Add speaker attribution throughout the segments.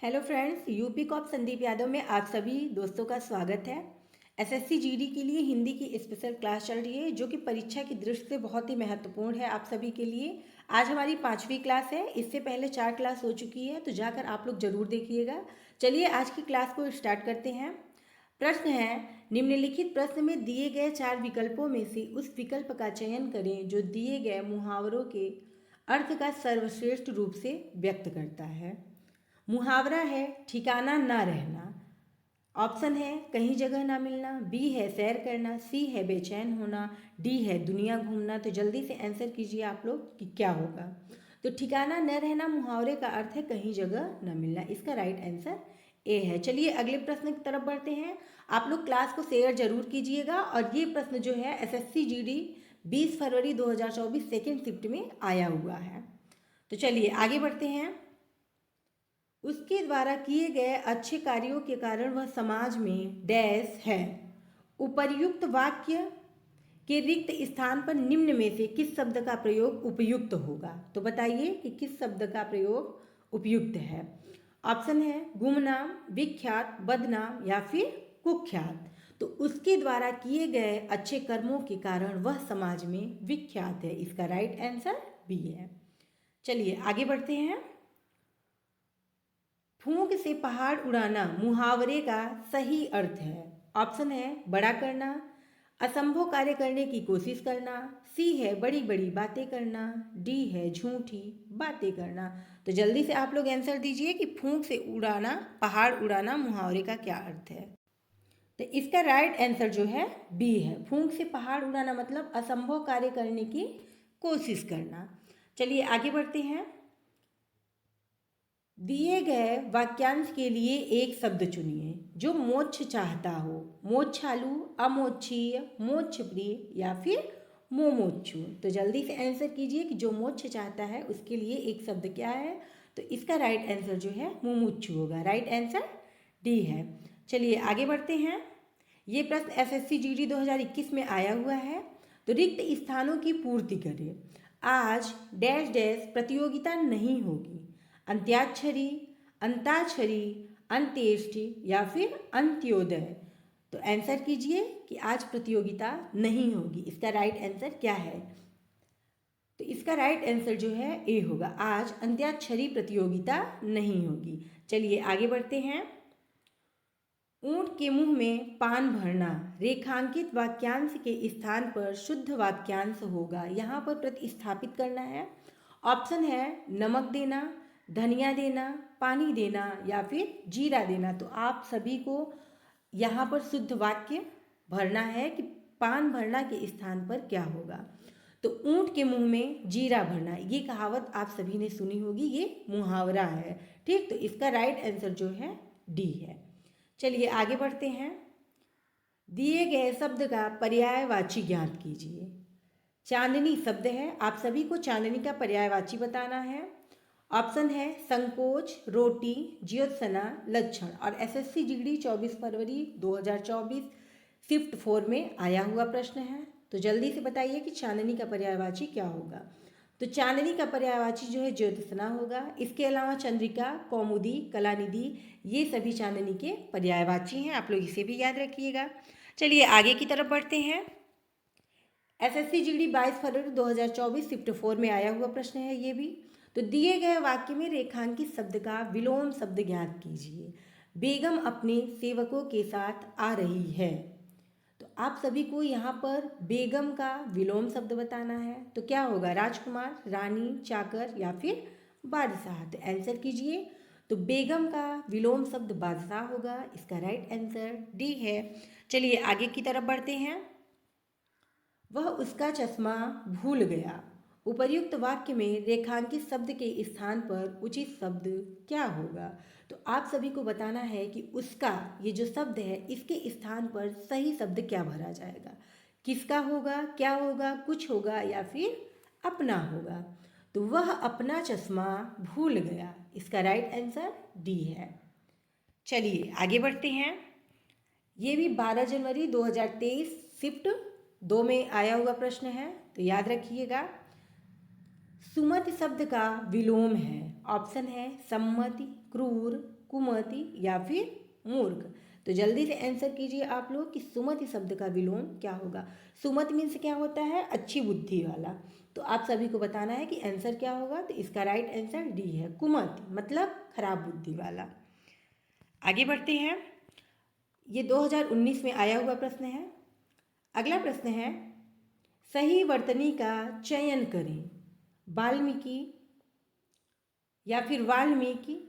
Speaker 1: Hello friends, UP cop Sandeep Yadav में आप सभी दोस्तों का स्वागत है। एसएससी जीडी के लिए हिंदी की स्पेशल क्लास चल रही है जो कि परीक्षा की दृष्टि से बहुत ही महत्वपूर्ण है आप सभी के लिए। आज हमारी 5वीं क्लास है। इससे पहले 4 क्लास हो चुकी है, तो जाकर आप लोग ज़रूर देखिएगा। चलिए आज की क्लास को स्टार्ट करते हैं। प्रश्न है, निम्नलिखित प्रश्न में दिए गए 4 विकल्पों में से उस विकल्प का चयन करें जो दिए गए मुहावरों के अर्थ का सर्वश्रेष्ठ रूप से व्यक्त करता है। मुहावरा है ठिकाना ना रहना। ऑप्शन है कहीं जगह ना मिलना, बी है सैर करना, सी है बेचैन होना, डी है दुनिया घूमना। तो जल्दी से आंसर कीजिए आप लोग कि क्या होगा। तो ठिकाना न रहना मुहावरे का अर्थ है कहीं जगह न मिलना। इसका राइट आंसर ए है। चलिए अगले प्रश्न की तरफ बढ़ते हैं। आप लोग क्लास को शेयर जरूर कीजिएगा। और ये प्रश्न जो है एसएससी जीडी 20 फरवरी 2024 सेकेंड शिफ्ट में आया हुआ है। तो चलिए आगे बढ़ते हैं। उसके द्वारा किए गए अच्छे कार्यों के कारण वह समाज में डैश है। उपर्युक्त वाक्य के रिक्त स्थान पर निम्न में से किस शब्द का प्रयोग उपयुक्त होगा। तो बताइए कि किस शब्द का प्रयोग उपयुक्त है। ऑप्शन है गुमनाम, विख्यात, बदनाम या फिर कुख्यात। तो उसके द्वारा किए गए अच्छे कर्मों के कारण वह समाज में विख्यात है। इसका राइट आंसर बी है। चलिए आगे बढ़ते हैं। फूंक से पहाड़ उड़ाना मुहावरे का सही अर्थ है। ऑप्शन है बड़ा करना, असंभव कार्य करने की कोशिश करना, सी है बड़ी बड़ी बातें करना, डी है झूठी बातें करना। तो जल्दी से आप लोग आंसर दीजिए कि फूंक से उड़ाना, पहाड़ उड़ाना मुहावरे का क्या अर्थ है। तो इसका राइट आंसर जो है बी है। फूंक से पहाड़ उड़ाना मतलब असंभव कार्य करने की कोशिश करना। चलिए आगे बढ़ते हैं। दिए गए वाक्यांश के लिए एक शब्द चुनिए जो मोक्ष चाहता हो। मोक्षालु, अमोक्षीय, मोक्षप्रिय या फिर मोमोक्षु। तो जल्दी से आंसर कीजिए कि जो मोक्ष चाहता है उसके लिए एक शब्द क्या है। तो इसका राइट आंसर जो है मुमुक्षु होगा। राइट आंसर डी है। चलिए आगे बढ़ते हैं। ये प्रश्न एसएससी जीडी 2021 में आया हुआ है। तो रिक्त स्थानों की पूर्ति करें। आज डैश डैश प्रतियोगिता नहीं होगी। अंत्याक्षरी, अंताक्षरी, अंत्येष्टि या फिर अंत्योदय। तो आंसर कीजिए कि आज प्रतियोगिता नहीं होगी। इसका राइट आंसर क्या है। तो इसका राइट आंसर जो है ए होगा। आज अंत्याक्षरी प्रतियोगिता नहीं होगी। चलिए आगे बढ़ते हैं। ऊंट के मुंह में पान भरना रेखांकित वाक्यांश के स्थान पर शुद्ध वाक्यांश होगा। यहाँ पर प्रतिस्थापित करना है। ऑप्शन है नमक देना, धनिया देना, पानी देना या फिर जीरा देना। तो आप सभी को यहाँ पर शुद्ध वाक्य भरना है कि पान भरना के स्थान पर क्या होगा। तो ऊंट के मुंह में जीरा भरना, ये कहावत आप सभी ने सुनी होगी, ये मुहावरा है। ठीक, तो इसका राइट आंसर जो है डी है। चलिए आगे बढ़ते हैं। दिए गए शब्द का पर्यायवाची ज्ञात कीजिए। चांदनी शब्द है, आप सभी को चांदनी का पर्यायवाची बताना है। ऑप्शन है संकोच, रोटी, ज्योत्सना, लक्षण। और एसएससी जीडी 24 फरवरी 2024 शिफ्ट 4 में आया हुआ प्रश्न है। तो जल्दी से बताइए कि चांदनी का पर्यायवाची क्या होगा। तो चांदनी का पर्यायवाची जो है ज्योत्सना होगा। इसके अलावा चंद्रिका, कौमुदी, कलानिधि, ये सभी चांदनी के पर्यायवाची हैं। आप लोग इसे भी याद रखिएगा। चलिए आगे की तरफ बढ़ते हैं। एसएससी जीडी 22 फरवरी 2024 शिफ्ट 4 में आया हुआ प्रश्न है ये भी। तो दिए गए वाक्य में रेखांकित शब्द का विलोम शब्द ज्ञात कीजिए। बेगम अपने सेवकों के साथ आ रही है। तो आप सभी को यहाँ पर बेगम का विलोम शब्द बताना है। तो क्या होगा, राजकुमार, रानी, चाकर या फिर बादशाह। तो आंसर कीजिए। तो बेगम का विलोम शब्द बादशाह होगा। इसका राइट आंसर डी है। चलिए आगे की तरफ बढ़ते हैं। वह उसका चश्मा भूल गया। उपर्युक्त वाक्य में रेखांकित शब्द के स्थान पर उचित शब्द क्या होगा। तो आप सभी को बताना है कि उसका ये जो शब्द है इसके स्थान पर सही शब्द क्या भरा जाएगा। किसका होगा, क्या होगा, कुछ होगा या फिर अपना होगा। तो वह अपना चश्मा भूल गया। इसका राइट आंसर डी है। चलिए आगे बढ़ते हैं। ये भी 12 जनवरी 2023 शिफ्ट 2 में आया हुआ प्रश्न है। तो याद रखिएगा। सुमति शब्द का विलोम है। ऑप्शन है सम्मति, क्रूर, कुमति या फिर मूर्ख। तो जल्दी से आंसर कीजिए आप लोग कि सुमति शब्द का विलोम क्या होगा। सुमति मीन्स क्या होता है, अच्छी बुद्धि वाला। तो आप सभी को बताना है कि आंसर क्या होगा। तो इसका राइट आंसर डी है, कुमति मतलब खराब बुद्धि वाला। आगे बढ़ते हैं, ये 2019 में आया हुआ प्रश्न है। अगला प्रश्न है, सही वर्तनी का चयन करें। वाल्मीकि या फिर वाल्मीकि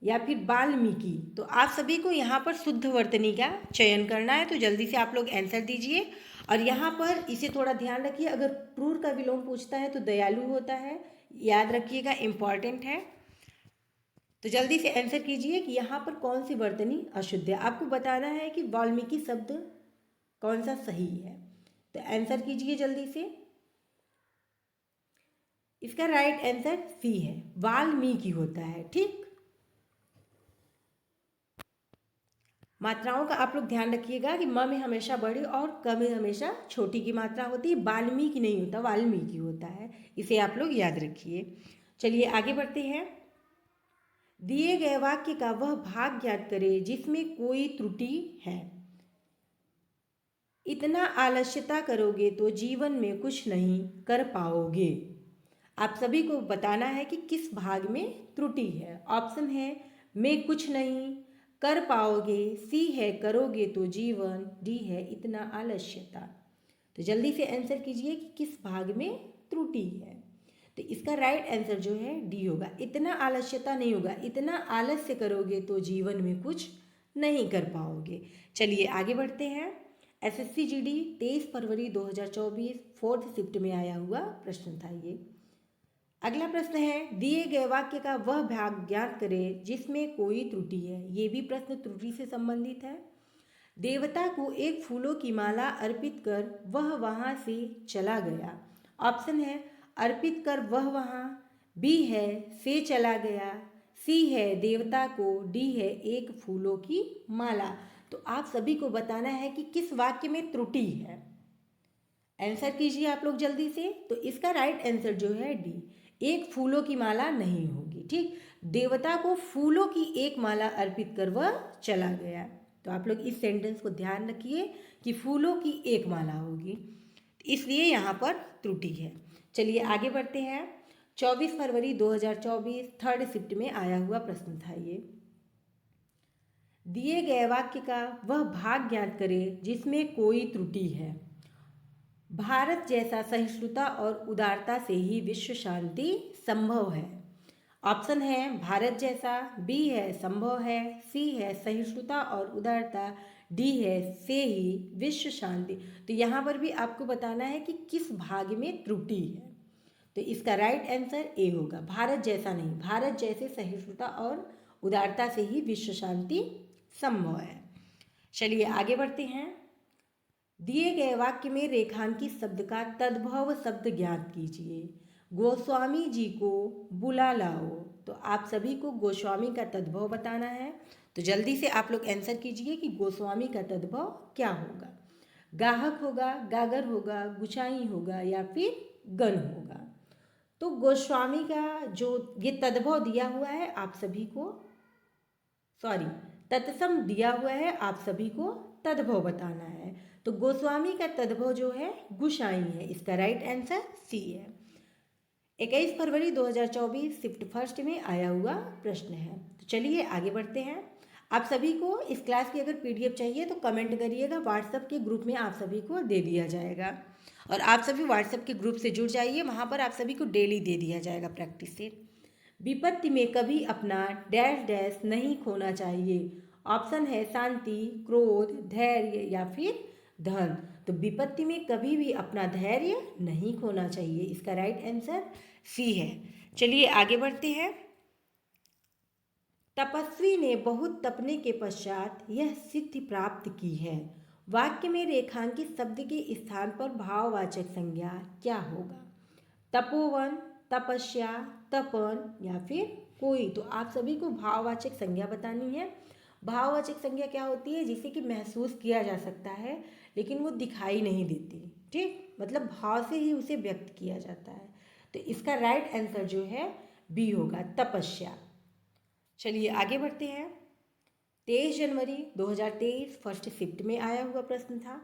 Speaker 1: या फिर वाल्मीकि। तो आप सभी को यहाँ पर शुद्ध वर्तनी का चयन करना है। तो जल्दी से आप लोग आंसर दीजिए। और यहाँ पर इसे थोड़ा ध्यान रखिए, अगर क्रूर का विलोम पूछता है तो दयालु होता है, याद रखिएगा, इम्पॉर्टेंट है। तो जल्दी से आंसर कीजिए कि यहाँ पर कौन सी वर्तनी अशुद्ध है। आपको बताना है कि वाल्मीकि शब्द कौन सा सही है। तो आंसर कीजिए जल्दी से। इसका राइट आंसर सी है, वाल्मीकि होता है। ठीक, मात्राओं का आप लोग ध्यान रखिएगा कि म में हमेशा बड़ी और क में हमेशा छोटी की मात्रा होती है। वाल्मीकि नहीं होता, वाल्मीकि होता है, इसे आप लोग याद रखिए। चलिए आगे बढ़ते हैं। दिए गए वाक्य का वह भाग ज्ञात करें जिसमें कोई त्रुटि है। इतना आलस्यता करोगे तो जीवन में कुछ नहीं कर पाओगे। आप सभी को बताना है कि किस भाग में त्रुटि है। ऑप्शन है मैं कुछ नहीं कर पाओगे, सी है करोगे तो जीवन, डी है इतना आलस्यता। तो जल्दी से आंसर कीजिए कि किस भाग में त्रुटि है। तो इसका राइट आंसर जो है डी होगा, इतना आलस्यता नहीं होगा, इतना आलस्य करोगे तो जीवन में कुछ नहीं कर पाओगे। चलिए आगे बढ़ते हैं। एसएससी जीडी 23 फरवरी 2024 फोर्थ शिफ्ट में आया हुआ प्रश्न था ये। अगला प्रश्न है, दिए गए वाक्य का वह भाग ज्ञात करें जिसमें कोई त्रुटि है। ये भी प्रश्न त्रुटि से संबंधित है। देवता को एक फूलों की माला अर्पित कर वह वहाँ से चला गया। ऑप्शन है अर्पित कर वह वहाँ, बी है से चला गया, सी है देवता को, डी है एक फूलों की माला। तो आप सभी को बताना है कि किस वाक्य में त्रुटि है। आंसर कीजिए आप लोग जल्दी से। तो इसका राइट आंसर जो है डी, एक फूलों की माला नहीं होगी। ठीक, देवता को फूलों की एक माला अर्पित कर वह चला गया। तो आप लोग इस सेंटेंस को ध्यान रखिए कि फूलों की एक माला होगी, इसलिए यहाँ पर त्रुटि है। चलिए आगे बढ़ते हैं। 24 फरवरी 2024 थर्ड शिफ्ट में आया हुआ प्रश्न था ये। दिए गए वाक्य का वह भाग ज्ञात करें जिसमें कोई त्रुटि है। भारत जैसा सहिष्णुता और उदारता से ही विश्व शांति संभव है। ऑप्शन है भारत जैसा, बी है संभव है, सी है सहिष्णुता और उदारता, डी है से ही विश्व शांति। तो यहाँ पर भी आपको बताना है कि किस भाग में त्रुटि है। तो इसका राइट आंसर ए होगा, भारत जैसा नहीं, भारत जैसे सहिष्णुता और उदारता से ही विश्व शांति संभव है। चलिए आगे बढ़ते हैं। दिए गए वाक्य में रेखांकित शब्द का तद्भव शब्द ज्ञात कीजिए। गोस्वामी जी को बुला लाओ। तो आप सभी को गोस्वामी का तद्भव बताना है। तो जल्दी से आप लोग आंसर कीजिए कि गोस्वामी का तद्भव क्या होगा। गाहक होगा, गागर होगा, गुचाई होगा या फिर गण होगा। तो गोस्वामी का जो ये तद्भव दिया हुआ है आप सभी को, तत्सम दिया हुआ है, आप सभी को तद्भव बताना है। तो गोस्वामी का तद्भव जो है गुसाई है। इसका राइट आंसर सी है। 21 फरवरी 2024 शिफ्ट फर्स्ट में आया हुआ प्रश्न है। तो चलिए आगे बढ़ते हैं। आप सभी को इस क्लास की अगर पीडीएफ चाहिए तो कमेंट करिएगा, व्हाट्सएप के ग्रुप में आप सभी को दे दिया जाएगा। और आप सभी व्हाट्सएप के ग्रुप से जुड़ जाइए, वहाँ पर आप सभी को डेली दे दिया जाएगा प्रैक्टिस से। विपत्ति में कभी अपना डैश डैश नहीं खोना चाहिए। ऑप्शन है शांति, क्रोध, धैर्य या फिर धन। तो विपत्ति में कभी भी अपना धैर्य नहीं खोना चाहिए। इसका राइट आंसर सी है। चलिए आगे बढ़ते हैं। तपस्वी ने बहुत तपने के पश्चात यह सिद्धि प्राप्त की है। वाक्य में रेखांकित शब्द के स्थान पर भाववाचक संज्ञा क्या होगा। तपोवन, तपस्या, तपन या फिर कोई। तो आप सभी को भाववाचक संज्ञा बतानी है। भाववाचक संज्ञा क्या होती है, जिसे कि महसूस किया जा सकता है लेकिन वो दिखाई नहीं देती। ठीक, मतलब भाव से ही उसे व्यक्त किया जाता है। तो इसका राइट आंसर जो है बी होगा, तपस्या। चलिए आगे बढ़ते हैं। 23 जनवरी 2023 फर्स्ट शिफ्ट में आया हुआ प्रश्न था।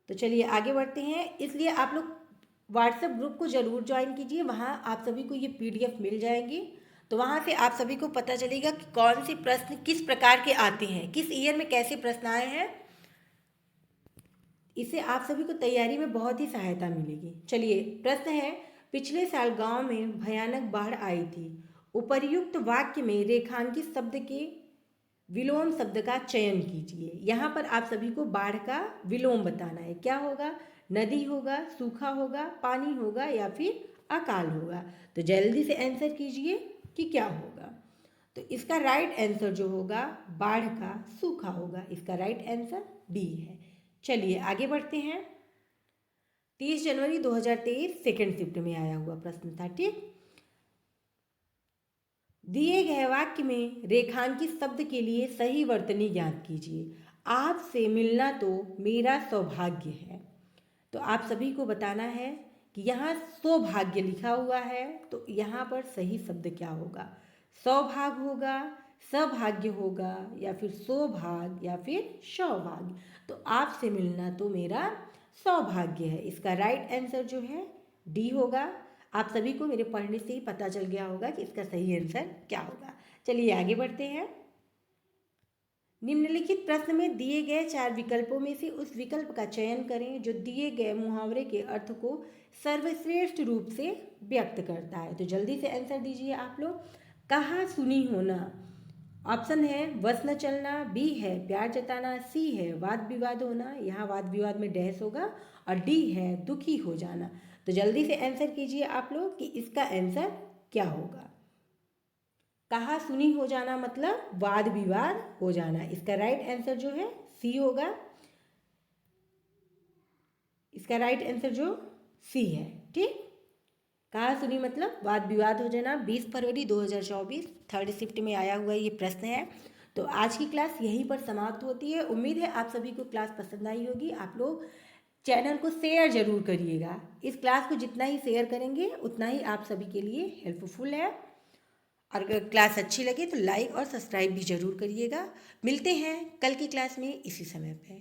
Speaker 1: तो चलिए आगे बढ़ते हैं। इसलिए आप लोग व्हाट्सएप ग्रुप को ज़रूर ज्वाइन कीजिए, वहाँ आप सभी को ये PDF मिल जाएंगी। तो वहाँ से आप सभी को पता चलेगा कि कौन से प्रश्न किस प्रकार के आते हैं, किस ईयर में कैसे प्रश्न आए हैं। इससे आप सभी को तैयारी में बहुत ही सहायता मिलेगी। चलिए प्रश्न है, पिछले साल गांव में भयानक बाढ़ आई थी। उपर्युक्त वाक्य में रेखांकित शब्द के विलोम शब्द का चयन कीजिए। यहाँ पर आप सभी को बाढ़ का विलोम बताना है। क्या होगा? नदी होगा, सूखा होगा, पानी होगा या फिर अकाल होगा। तो जल्दी से आंसर कीजिए कि क्या होगा। तो इसका राइट आंसर जो होगा बाढ़ का सूखा होगा। इसका राइट आंसर बी है। चलिए आगे बढ़ते हैं। 30 जनवरी 2023 सेकेंड शिफ्ट में आया हुआ प्रश्न था। ठीक, दिए गए वाक्य में रेखांकित शब्द के लिए सही वर्तनी ज्ञात कीजिए। आपसे मिलना तो मेरा सौभाग्य है। तो आप सभी को बताना है कि यहाँ सौभाग्य लिखा हुआ है, तो यहाँ पर सही शब्द क्या होगा? सौभाग्य होगा, सौभाग्य होगा या फिर सौभाग्य या फिर सौभाग्य। तो आपसे मिलना तो मेरा सौभाग्य है। इसका राइट आंसर जो है डी होगा। आप सभी को मेरे पढ़ने से ही पता चल गया होगा कि इसका सही आंसर क्या होगा। चलिए आगे बढ़ते हैं। निम्नलिखित प्रश्न में दिए गए 4 विकल्पों में से उस विकल्प का चयन करें जो दिए गए मुहावरे के अर्थ को सर्वश्रेष्ठ रूप से व्यक्त करता है। तो जल्दी से आंसर दीजिए आप लोग। कहा सुनी होना, ऑप्शन है वश न चलना, बी है प्यार जताना, सी है वाद विवाद होना, यहाँ वाद विवाद में डैश होगा, और डी है दुखी हो जाना। तो जल्दी से आंसर कीजिए आप लोग कि इसका आंसर क्या होगा। कहा सुनी हो जाना मतलब वाद विवाद हो जाना। इसका राइट आंसर जो है सी होगा। इसका राइट आंसर जो सी है। ठीक, कहा सुनी मतलब वाद विवाद हो जाना। 20 फरवरी 2024 थर्ड शिफ्ट में आया हुआ ये प्रश्न है। तो आज की क्लास यहीं पर समाप्त होती है। उम्मीद है आप सभी को क्लास पसंद आई होगी। आप लोग चैनल को शेयर जरूर करिएगा। इस क्लास को जितना ही शेयर करेंगे उतना ही आप सभी के लिए हेल्पफुल है। और अगर क्लास अच्छी लगे तो लाइक और सब्सक्राइब भी ज़रूर करिएगा। मिलते हैं कल की क्लास में इसी समय पे।